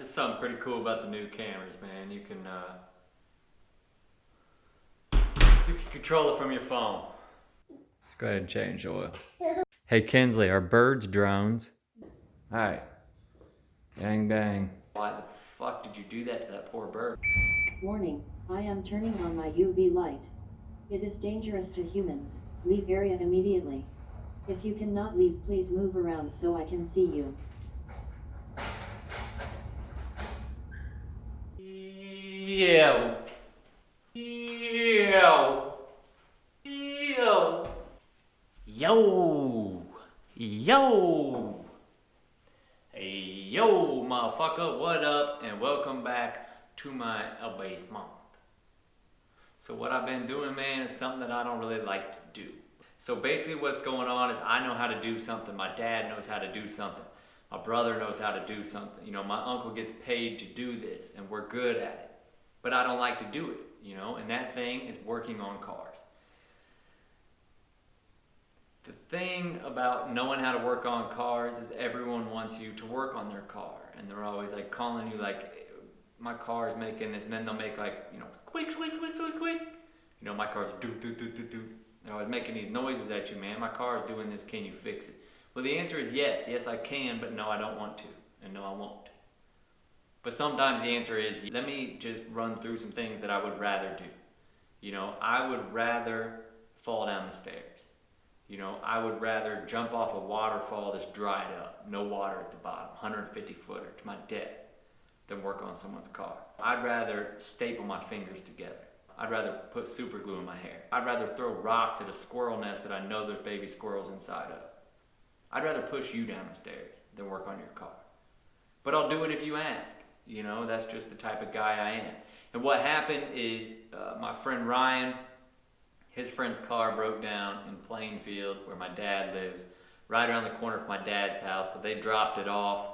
there's something pretty cool about the new cameras, man. You can control it from your phone. Let's go ahead and change oil. Hey Kinsley, are birds drones? Alright. Bang bang. Why the fuck did you do that to that poor bird? Warning, I am turning on my UV light. It is dangerous to humans. Leave area immediately. If you cannot leave, please move around so I can see you. Yo. Yo. Yo. Yo. Yo. Hey, yo, motherfucker, what up? And welcome back to my basement. So what I've been doing, man, is something that I don't really like to do. So basically what's going on is I know how to do something. My dad knows how to do something. My brother knows how to do something. You know, my uncle gets paid to do this, and we're good at it. But I don't like to do it, you know, and that thing is working on cars. The thing about knowing how to work on cars is everyone wants you to work on their car. And they're always like calling you like, my car is making this, and then they'll make like, you know, squeak, squeak, squeak, squeak, squeak. You know, my car's do, do, do, do, do. They're always making these noises at you, man. My car is doing this, can you fix it? Well, the answer is yes. Yes, I can, but no, I don't want to. And no, I won't. But sometimes the answer is, let me just run through some things that I would rather do. You know, I would rather fall down the stairs. You know, I would rather jump off a waterfall that's dried up, no water at the bottom, 150 footer to my death, than work on someone's car. I'd rather staple my fingers together. I'd rather put super glue in my hair. I'd rather throw rocks at a squirrel nest that I know there's baby squirrels inside of. I'd rather push you down the stairs than work on your car. But I'll do it if you ask. You know, that's just the type of guy I am. And what happened is my friend Ryan, his friend's car broke down in Plainfield, where my dad lives, right around the corner from my dad's house. So they dropped it off,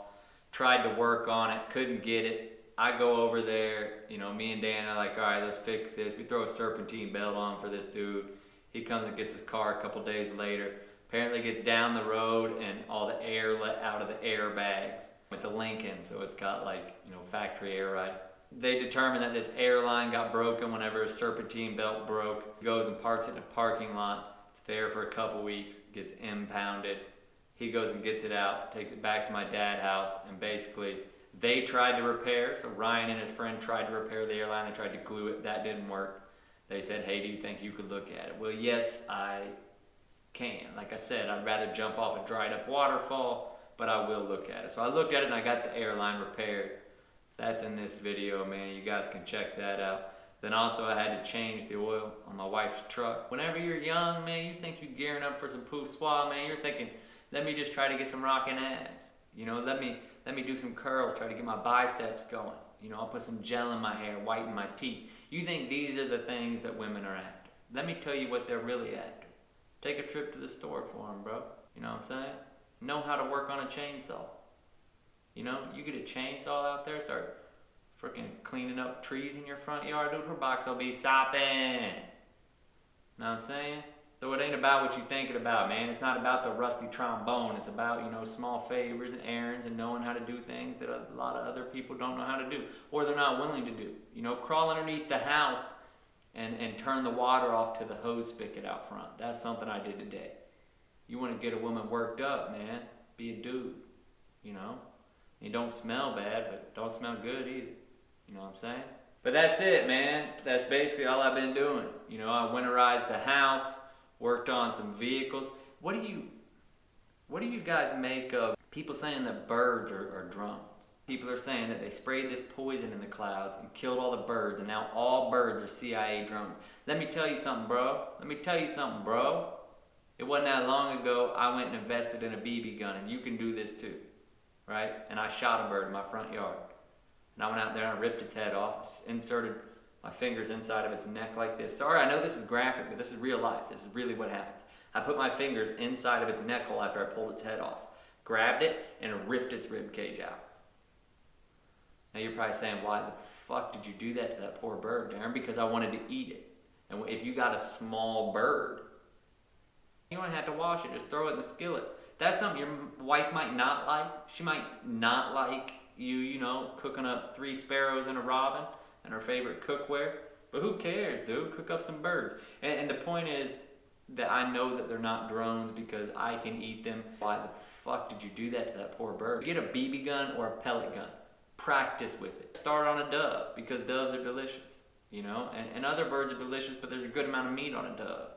tried to work on it, couldn't get it. I go over there, you know, me and Dan are like, all right, let's fix this. We throw a serpentine belt on for this dude. He comes and gets his car a couple days later. Apparently gets down the road and all the air let out of the airbags. It's a Lincoln, so it's got like, you know, factory air ride. They determined that this air line got broken whenever a serpentine belt broke. He goes and parks it in a parking lot. It's there for a couple weeks, gets impounded. He goes and gets it out, takes it back to my dad's house, and basically they tried to repair. So Ryan and his friend tried to repair the airline. They tried to glue it. That didn't work. They said, hey, do you think you could look at it? Well, yes, I can. Like I said, I'd rather jump off a dried up waterfall, but I will look at it. So I looked at it and I got the airline repaired. That's in this video, man. You guys can check that out. Then also I had to change the oil on my wife's truck. Whenever you're young, man, you think you're gearing up for some poussoir, man. You're thinking, let me just try to get some rockin' abs. You know, let me do some curls, try to get my biceps going. You know, I'll put some gel in my hair, whiten my teeth. You think these are the things that women are after. Let me tell you what they're really after. Take a trip to the store for them, bro. You know what I'm saying? Know how to work on a chainsaw. You know, you get a chainsaw out there, start freaking cleaning up trees in your front yard, dude, her box will be sopping. Know what I'm saying? So it ain't about what you're thinking about, man. It's not about the rusty trombone. It's about, you know, small favors and errands and knowing how to do things that a lot of other people don't know how to do, or they're not willing to do. You know, crawl underneath the house and turn the water off to the hose spigot out front. That's something I did today. You want to get a woman worked up, man. Be a dude, you know? You don't smell bad, but don't smell good either. You know what I'm saying? But that's it, man. That's basically all I've been doing. You know, I winterized the house, worked on some vehicles. What do you guys make of people saying that birds are drones? People are saying that they sprayed this poison in the clouds and killed all the birds, and now all birds are CIA drones. Let me tell you something, bro. It wasn't that long ago I went and invested in a BB gun, and you can do this too. Right? And I shot a bird in my front yard. And I went out there and I ripped its head off, inserted my fingers inside of its neck like this. Sorry, I know this is graphic, but this is real life. This is really what happens. I put my fingers inside of its neck hole after I pulled its head off, grabbed it, and ripped its rib cage out. Now you're probably saying, why the fuck did you do that to that poor bird, Darin? Because I wanted to eat it. And if you got a small bird, you don't have to wash it, just throw it in the skillet. That's something your wife might not like. She might not like, you know, cooking up 3 sparrows and a robin and her favorite cookware. But who cares, dude? Cook up some birds. And the point is that I know that they're not drones because I can eat them. Why the fuck did you do that to that poor bird? Get a BB gun or a pellet gun. Practice with it. Start on a dove because doves are delicious, you know? And other birds are delicious, but there's a good amount of meat on a dove.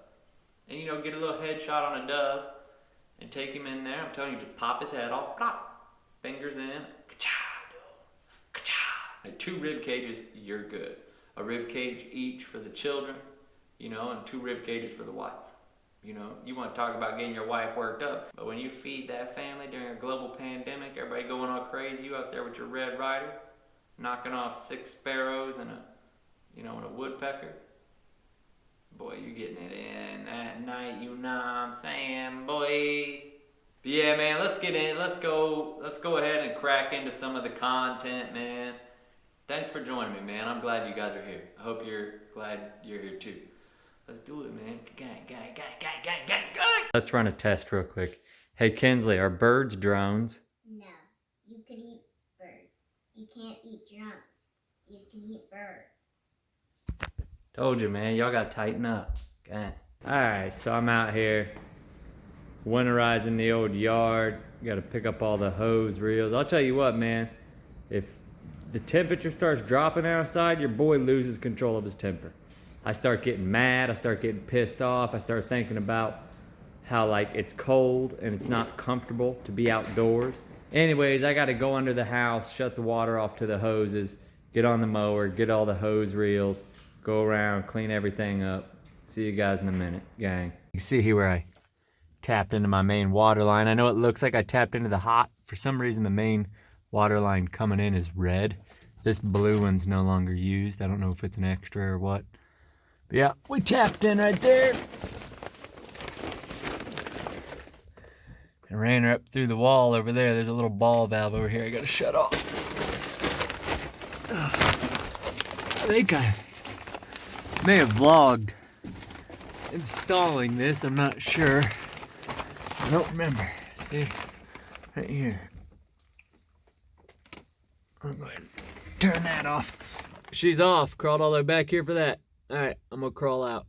And, you know, get a little headshot on a dove and take him in there. I'm telling you, just pop his head off, plop, fingers in, ka-chow, ka-chow. Like 2 rib cages, you're good. A rib cage each for the children, you know, and 2 rib cages for the wife. You know, you want to talk about getting your wife worked up, but when you feed that family during a global pandemic, everybody going all crazy, you out there with your Red Ryder, knocking off 6 sparrows and a woodpecker. Boy, you getting it in that night, you know what I'm saying, boy. But yeah, man, let's get in. Let's go ahead and crack into some of the content, man. Thanks for joining me, man. I'm glad you guys are here. I hope you're glad you're here too. Let's do it, man. Gang. Let's run a test real quick. Hey, Kinsley, are birds drones? No, you can eat birds. You can't eat drones. You can eat birds. Told you, man. Y'all got to tighten up. Gang. Alright, so I'm out here winterizing the old yard. Got to pick up all the hose reels. I'll tell you what, man. If the temperature starts dropping outside, your boy loses control of his temper. I start getting mad, I start getting pissed off, I start thinking about how like it's cold and it's not comfortable to be outdoors. Anyways, I gotta go under the house, shut the water off to the hoses, get on the mower, get all the hose reels, go around, clean everything up. See you guys in a minute, gang. You can see here where I tapped into my main water line. I know it looks like I tapped into the hot. For some reason the main water line coming in is red. This blue one's no longer used. I don't know if it's an extra or what. But yeah, we tapped in right there. And ran her up through the wall over there. There's a little ball valve over here I gotta shut off. I think I may have vlogged installing this, I'm not sure. I don't remember. See, right here. I'm going to turn that off. She's off. Crawled all the way back here for that. Alright, I'm going to crawl out.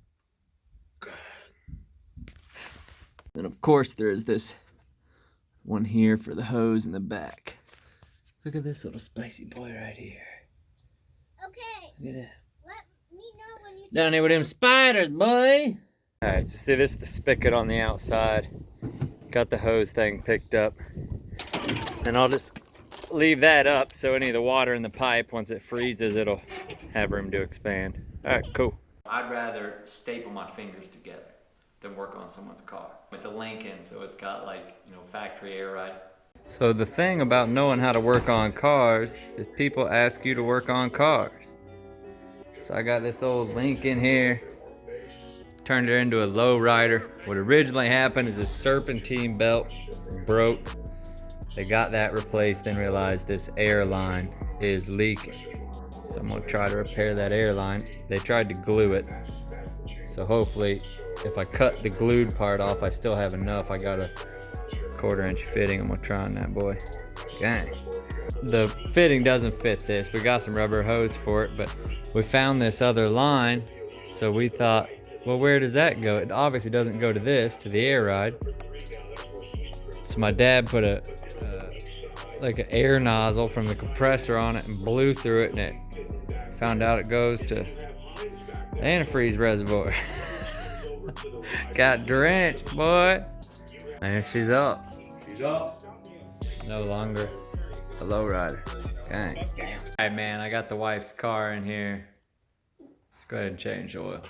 Then of course there's this one here for the hose in the back. Look at this little spicy boy right here. Okay. Look at that. Let me know when you... Down here with them spiders, boy! Alright, so see, this is the spigot on the outside. Got the hose thing picked up. And I'll just leave that up so any of the water in the pipe, once it freezes, it'll have room to expand. Alright, cool. I'd rather staple my fingers together than work on someone's car. It's a Lincoln, so it's got like, you know, factory air ride. So the thing about knowing how to work on cars is people ask you to work on cars. So I got this old Lincoln here. Turned it into a low rider. What originally happened is this serpentine belt broke. They got that replaced and realized this air line is leaking. So I'm gonna try to repair that air line. They tried to glue it. So hopefully, if I cut the glued part off, I still have enough. I got a 1/4 inch fitting. I'm gonna try on that boy. Dang. The fitting doesn't fit this. We got some rubber hose for it, but we found this other line. So we thought, well, where does that go? It obviously doesn't go to this, to the air ride. So my dad put like an air nozzle from the compressor on it and blew through it, and it found out it goes to the antifreeze reservoir. Got drenched, boy. And she's up. She's up. No longer a lowrider. Dang. All right, man, I got the wife's car in here. Let's go ahead and change oil.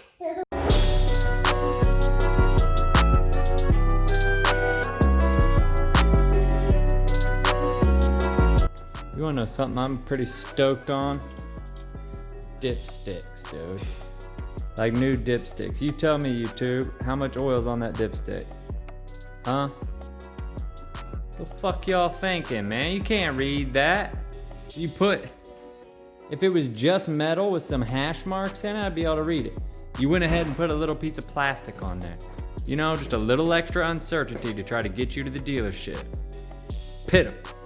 You wanna know something I'm pretty stoked on? Dipsticks, dude. Like new dipsticks. You tell me, YouTube, how much oil's on that dipstick? Huh? What the fuck y'all thinking, man? You can't read that. You put... If it was just metal with some hash marks in it, I'd be able to read it. You went ahead and put a little piece of plastic on there. You know, just a little extra uncertainty to try to get you to the dealership. Pitiful.